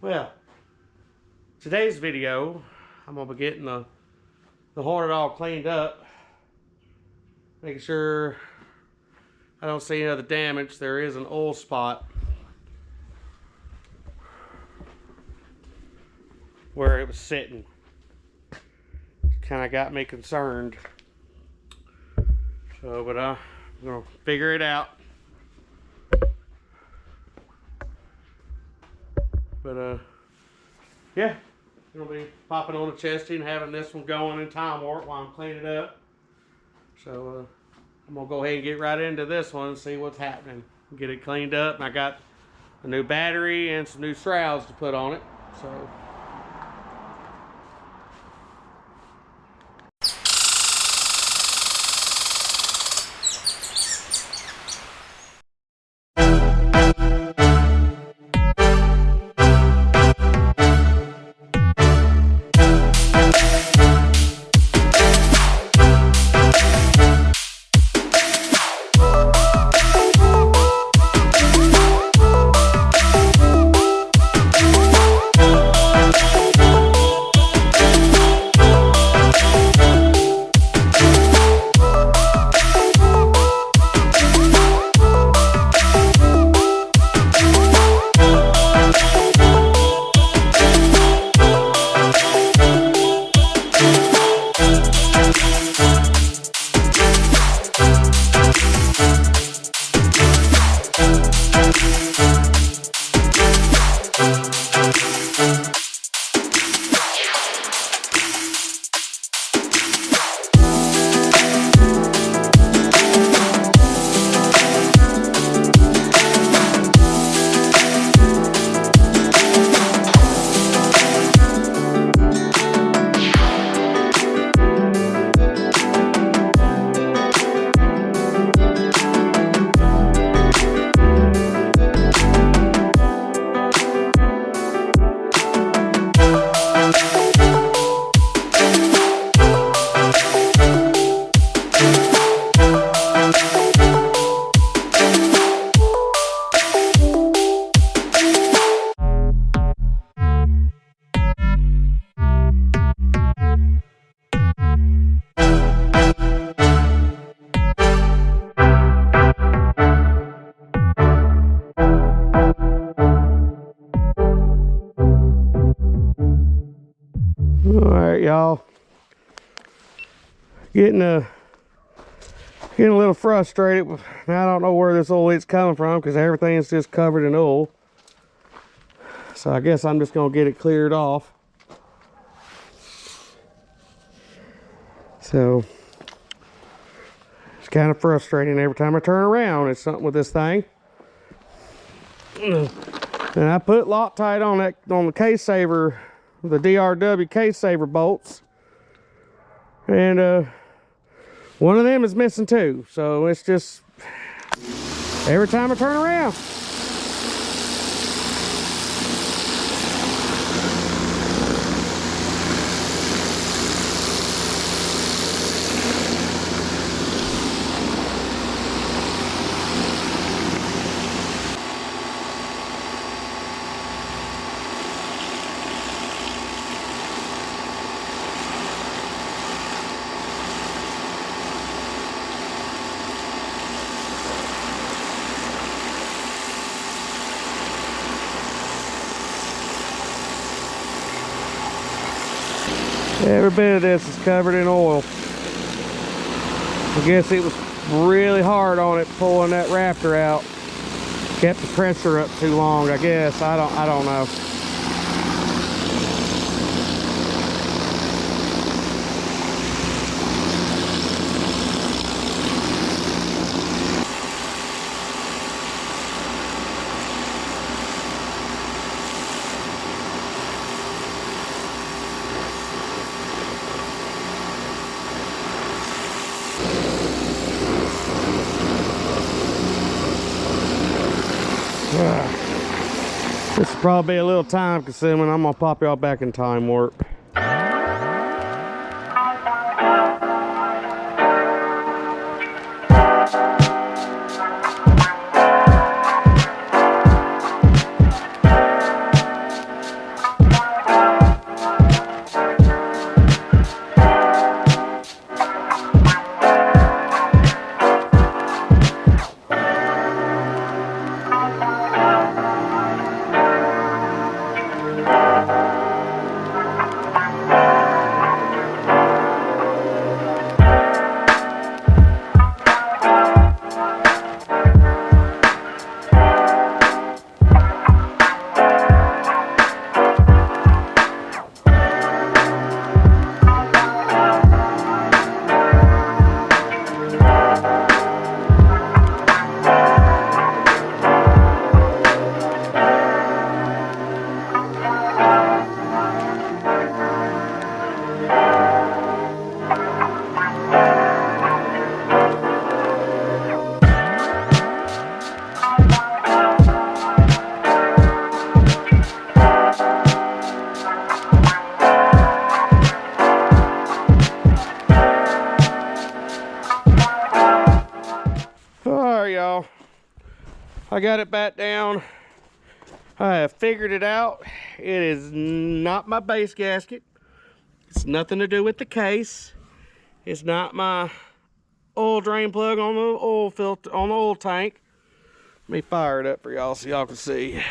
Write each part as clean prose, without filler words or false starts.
Well, today's video, I'm going to be getting the Hornet all cleaned up. Making sure I don't see any other damage. There is an oil spot where it was sitting. Kind of got me concerned. So, but I'm going to figure it out. But yeah, I'm gonna be popping on the chesty and having this one going in time warp while I'm cleaning it up. So I'm gonna go ahead and get right into this one and see what's happening. Get it cleaned up. And I got a new battery and some new shrouds to put on it. So. Alright, y'all, getting a little frustrated. Now I don't know where this oil leak's coming from because everything is just covered in oil. So I guess I'm just going to get it cleared off. So it's kind of frustrating every time I turn around. It's something with this thing. And I put Loctite on the case saver, the DRW case saver bolts, and one of them is missing too. So it's just every time I turn around. Every bit of this is covered in oil. I guess it was really hard on it pulling that rafter out. Kept the pressure up too long, I guess. I don't know. This will probably be a little time consuming. I'm gonna pop y'all back in time warp. got it back down. I have figured it out. It is not my base gasket. It's nothing to do with the case. It's not my oil drain plug on the oil filter, on the oil tank. Let me fire it up for y'all so y'all can see.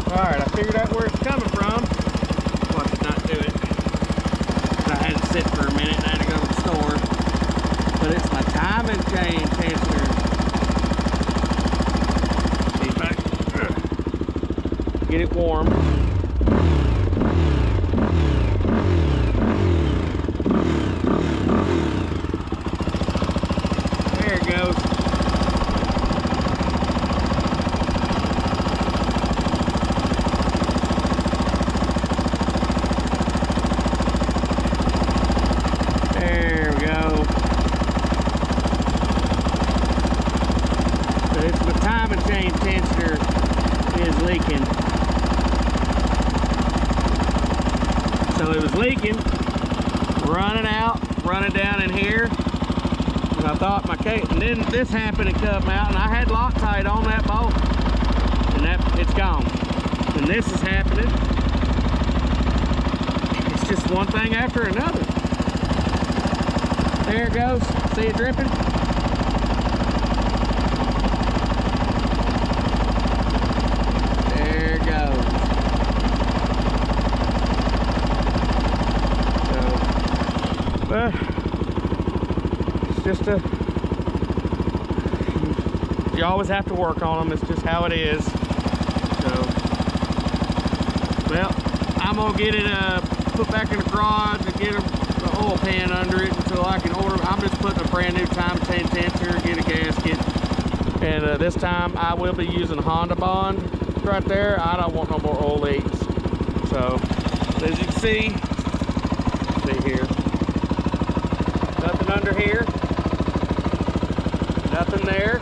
Alright, I figured out where it's coming from. Watch it not do it. I had it sit for a minute and I had to go to the store. But it's my timing chain tensioner. See if I get it warm. There it goes. So it was leaking, running out, running down in here, and I thought my case, and then this happened to come out, and I had Loctite on that bolt, and it's gone. And this is happening. It's just one thing after another. There it goes. See it dripping? There it goes. It's just you always have to work on them. It's just how it is. So, well, I'm gonna get it put back in the garage and get the oil pan under it until I can order. I'm just putting a brand new time chain tensioner, get a gasket, and this time I will be using Honda Bond right there. I don't want no more oil leaks. So, as you can see here. Nothing under here. Nothing there.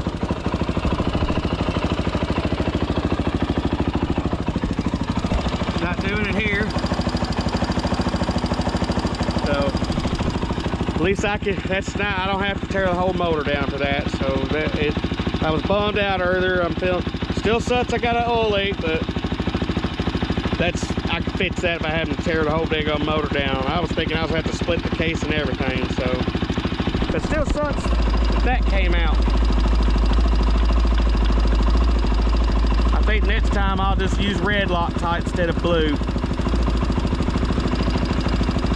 Not doing it here. So at least I can. That's not. I don't have to tear the whole motor down for that. So I was bummed out earlier. I'm feeling still sucks. I got an oil leak, but I can fix that by having to tear the whole daggone motor down. I was thinking I was going to have to split the case and everything, so. But still sucks that came out. I think next time I'll just use red Loctite instead of blue.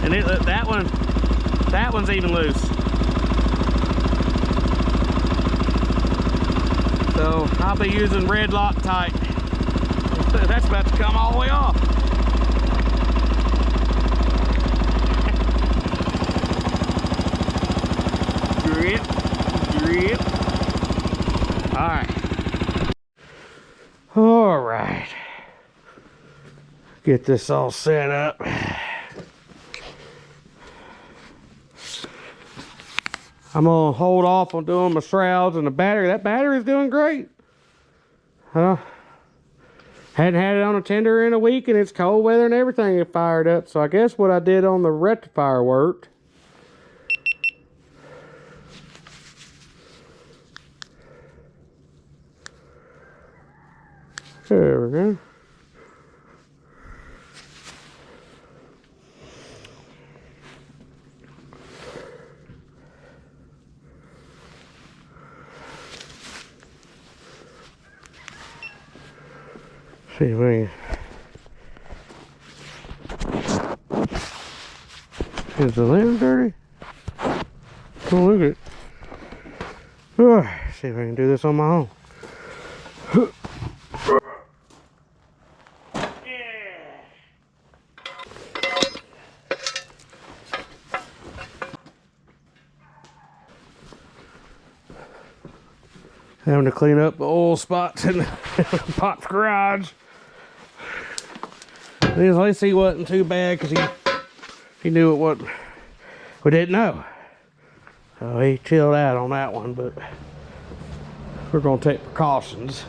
And that one's even loose. So I'll be using red Loctite. That's about to come all the way off. Drip, drip. All right. Get this all set up. I'm gonna hold off on doing my shrouds and the battery. That battery's doing great. Hadn't had it on a tender in a week, and it's cold weather and everything it fired up. So I guess what I did on the rectifier worked. There we go. See if we is the lens dirty? Oh, look at it. See if I can do this on my own. Having to clean up the oil spots in Pop's garage. At least he wasn't too bad because he knew it wasn't. We didn't know. So he chilled out on that one, but we're going to take precautions.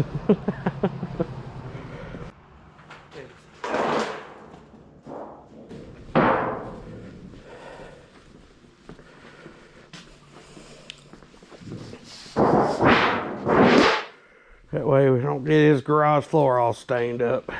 That way we don't get his garage floor all stained up.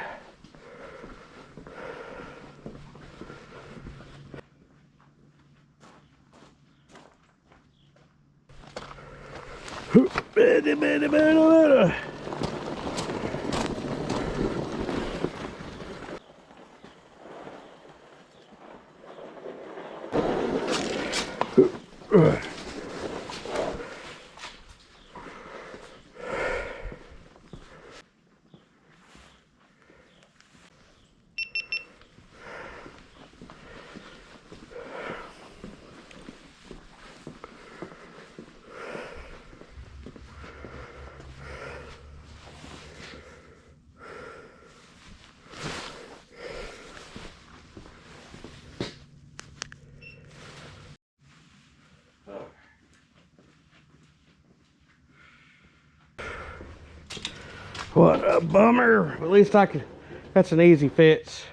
What a bummer. At least I could, that's an easy fix.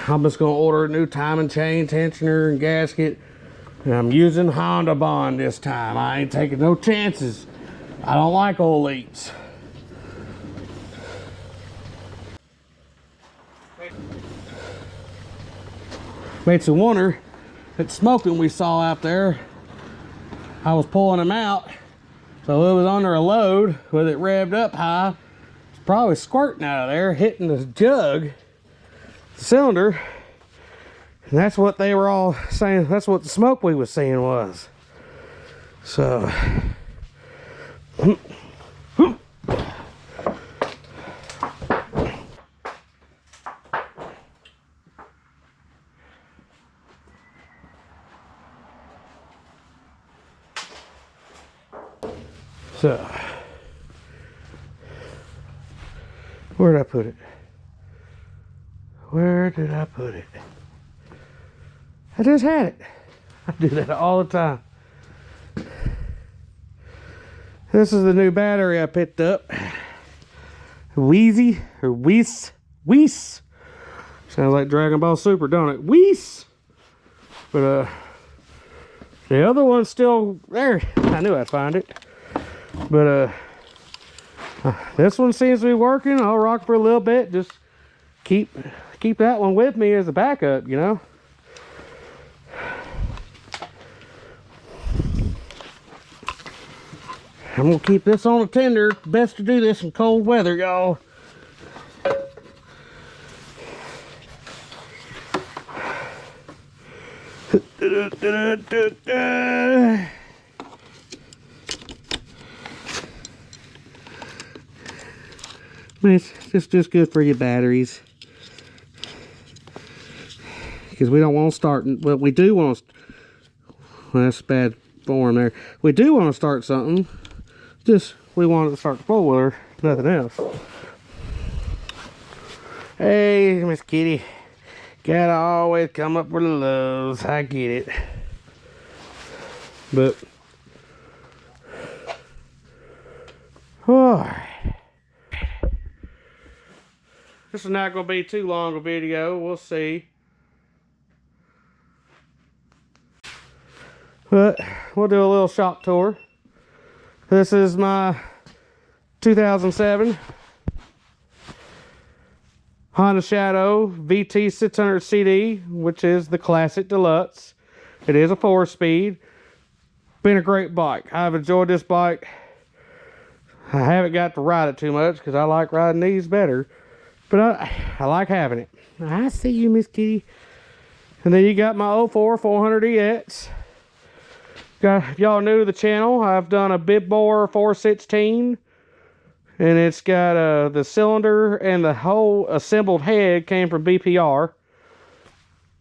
I'm just gonna order a new timing chain, tensioner, and gasket. And I'm using Honda Bond this time. I ain't taking no chances. I don't like old leaks. Makes you wonder, that smoking we saw out there, I was pulling them out. So it was under a load with it revved up high. It's probably squirting out of there, hitting the jug, the cylinder. And that's what they were all saying. That's what the smoke we was seeing was. So. So, where did I put it? Where did I put it? I just had it. I do that all the time. This is the new battery I picked up. Wheezy, or Weiss. Sounds like Dragon Ball Super, don't it? Weiss. But, the other one's still there. I knew I'd find it. But this one seems to be working. I'll rock for a little bit. Just keep that one with me as a backup, you know. I'm gonna keep this on a tender. Best to do this in cold weather, y'all. It's just good for your batteries, because we don't want to start. Well, we do want to. Well, that's bad form there. We do want to start something. Just we want to start the four-wheeler, nothing else. Hey, Miss Kitty, gotta always come up with the lows. I get it, but oh. This is not going to be too long a video. We'll see. But we'll do a little shop tour. This is my 2007 Honda Shadow VT600 CD, which is the Classic Deluxe. It is a 4-speed. Been a great bike. I've enjoyed this bike. I haven't got to ride it too much because I like riding these better. But I like having it. I see you, Miss Kitty. And then you got my 04 400EX. If y'all new to the channel, I've done a bib bore 416. And it's got the cylinder and the whole assembled head came from BPR.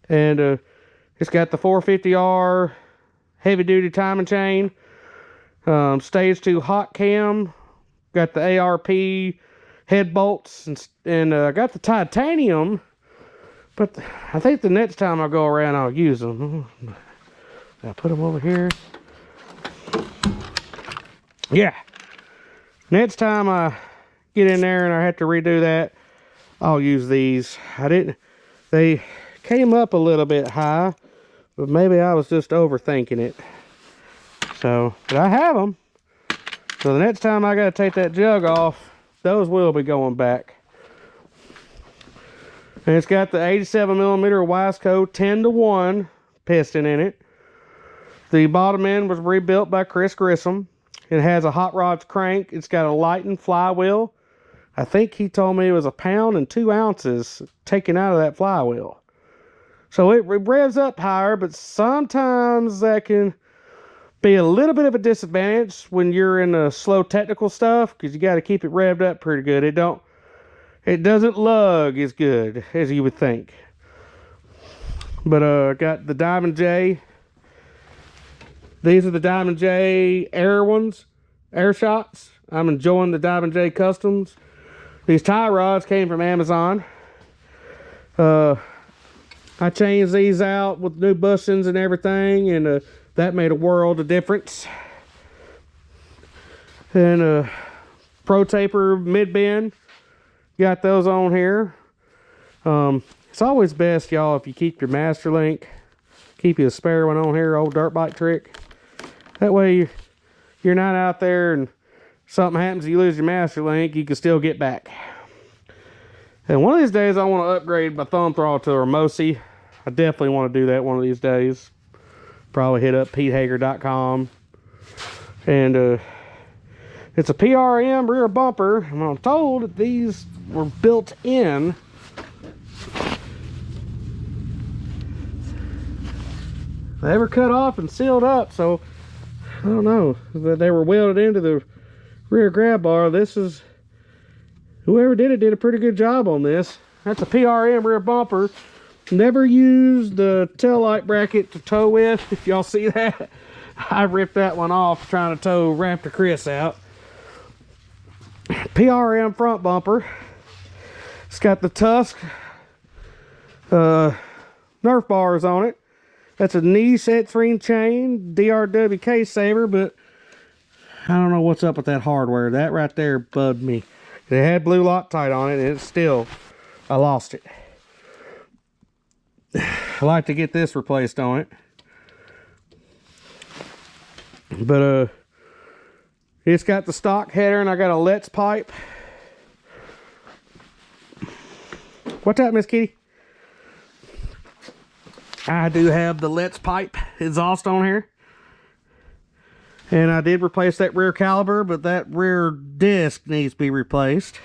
And it's got the 450R heavy duty timing chain. Stage 2 hot cam. Got the ARP head bolts, and I got the titanium, but I think the next time I go around I'll use them. I'll put them over here. Yeah, next time I get in there and I have to redo that, I'll use these. They came up a little bit high, but maybe I was just overthinking it. So, but I have them. So the next time I gotta take that jug off, those will be going back. And it's got the 87mm Wiseco 10-to-1 piston in it. The bottom end was rebuilt by Chris Grissom. It has a hot rods crank. It's got a Lighten flywheel. I think he told me it was 1 pound and 2 ounces taken out of that flywheel. So it revs up higher, but sometimes that can be a little bit of a disadvantage when you're in the slow technical stuff, because you got to keep it revved up pretty good. It doesn't lug as good as you would think. But got the Diamond J. These are the Diamond J air ones, air shots. I'm enjoying the Diamond J Customs. These tie rods came from Amazon. I changed these out with new bushings and everything, and that made a world of difference. And Pro Taper mid-bend, got those on here. It's always best, y'all, if you keep your master link, keep you a spare one on here, old dirt bike trick. That way you're not out there and something happens, you lose your master link, you can still get back. And one of these days I want to upgrade my thumb throttle to a Ramosi. I definitely want to do that one of these days. Probably hit up PeteHager.com. And it's a PRM rear bumper. And I'm told that these were built in. They were cut off and sealed up, so I don't know. They were welded into the rear grab bar. Whoever did it did a pretty good job on this. That's a PRM rear bumper. Never used the tail light bracket to tow with, if y'all see that. I ripped that one off trying to tow Raptor Chris out. PRM front bumper. It's got the Tusk Nerf bars on it. That's a knee set ring chain, DRW case saver, but I don't know what's up with that hardware. That right there bugged me. It had blue Loctite on it, and it's still, I lost it. I like to get this replaced on it. But it's got the stock header, and I got a Let's pipe. What's that, Miss Kitty? I do have the Let's pipe exhaust on here. And I did replace that rear caliper, but that rear disc needs to be replaced.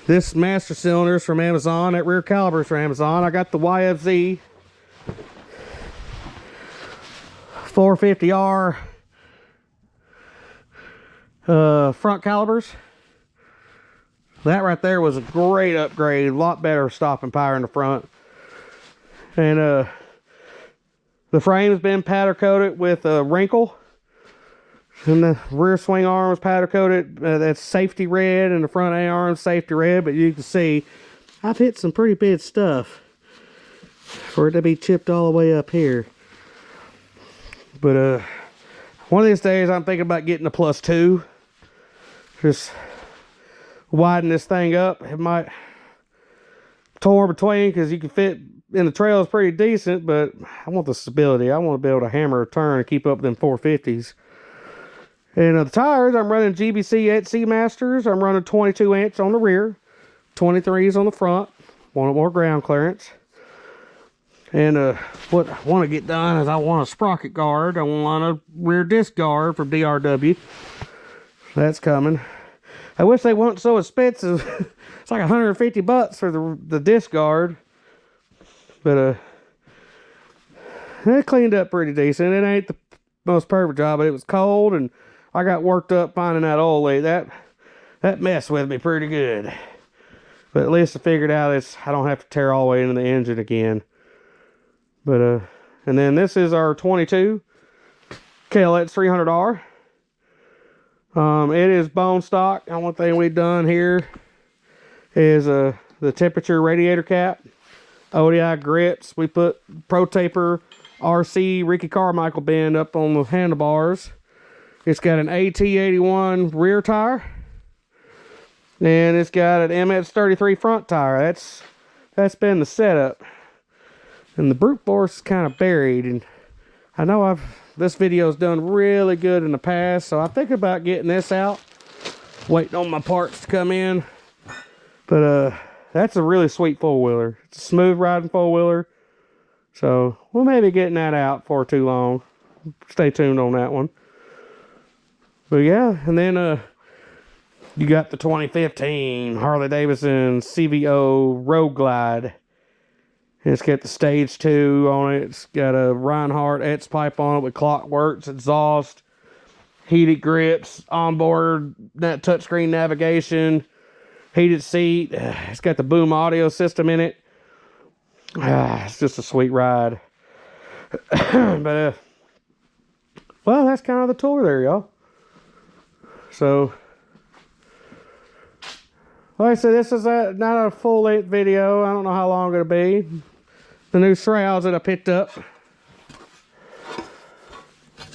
This master cylinder is from Amazon. That rear caliper is from Amazon. I got the YFZ 450R front calipers. That right there was a great upgrade. A lot better stopping power in the front. And the frame has been powder coated with a wrinkle. And the rear swing arm is powder coated. That's safety red, and the front A arm safety red. But you can see I've hit some pretty big stuff for it to be chipped all the way up here. But one of these days I'm thinking about getting a +2. Just widen this thing up. It might torn between, because you can fit in the trail is pretty decent, but I want the stability. I want to be able to hammer a turn and keep up with them 450s. And the tires, I'm running GBC at Seamasters. I'm running 22" on the rear, 23s on the front. Want more ground clearance. And what I want to get done is I want a sprocket guard. I want a rear disc guard from DRW. That's coming. I wish they weren't so expensive. It's like 150 bucks for the disc guard. But it cleaned up pretty decent. It ain't the most perfect job, but it was cold, and I got worked up finding that oil leak. That messed with me pretty good. But at least I figured out I don't have to tear all the way into the engine again. But and then this is our 22 KLX 300R. It is bone stock. And one thing we've done here is the temperature radiator cap, ODI grips. We put Pro Taper RC Ricky Carmichael bend up on the handlebars. It's got an AT81 rear tire, and it's got an MS33 front tire. That's been the setup. And the brute force is kind of buried, and I know this video's done really good in the past, so I'm thinking about getting this out. Waiting on my parts to come in. But that's a really sweet four-wheeler. It's a smooth riding four-wheeler. So we'll maybe getting that out for too long. Stay tuned on that one. But yeah, and then you got the 2015 Harley Davidson CVO Road Glide. And it's got the stage 2 on it. It's got a Reinhardt X pipe on it with Clockworks exhaust, heated grips, onboard touchscreen navigation, heated seat. It's got the Boom audio system in it. It's just a sweet ride. But well, that's kind of the tour there, y'all. So like I said, this is not a full-length video. I don't know how long it'll be. The new shrouds that I picked up,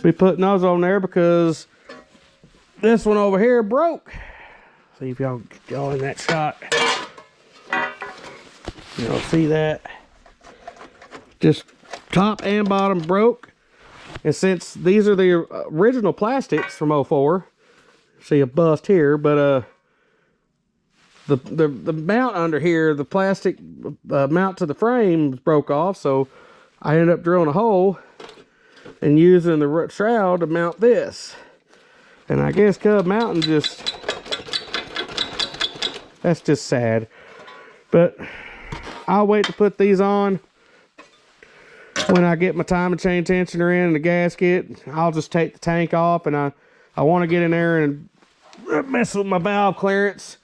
be putting those on there because this one over here broke. See if y'all in that shot. Y'all see that? Just top and bottom broke. And since these are the original plastics from 04, see a bust here, but the mount under here, the plastic mount to the frame broke off, so I ended up drilling a hole and using the shroud to mount this. And I guess Cub Mountain that's just sad. But I'll wait to put these on when I get my timing chain tensioner in and the gasket. I'll just take the tank off, and I want to get in there and mess with my valve clearance.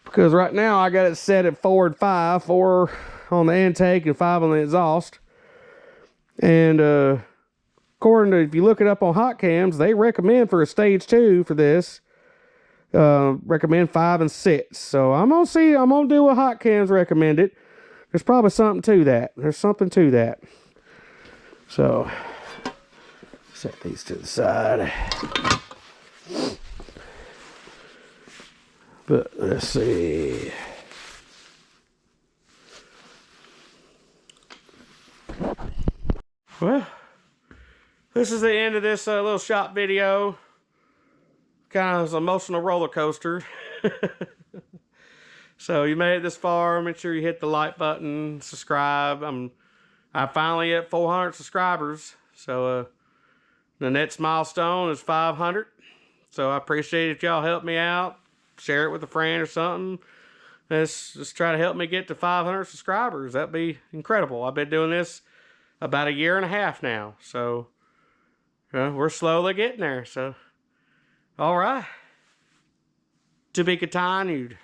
Because right now I got it set at 4 and 5, 4 on the intake and 5 on the exhaust. And according to, if you look it up on hot cams, they recommend for a stage 2 for this, recommend 5 and 6. So I'm gonna do what hot cams recommended. There's probably something to that. There's something to that. So set these to the side. But let's see. Well, this is the end of this little shop video. Kind of an emotional roller coaster. So you made it this far. Make sure you hit the like button, subscribe. I'm finally at 400 subscribers. So the next milestone is 500. So I appreciate if y'all help me out. Share it with a friend or something. Let's just try to help me get to 500 subscribers. That'd be incredible. I've been doing this about 1.5 years now. So we're slowly getting there. So all right. To be continued.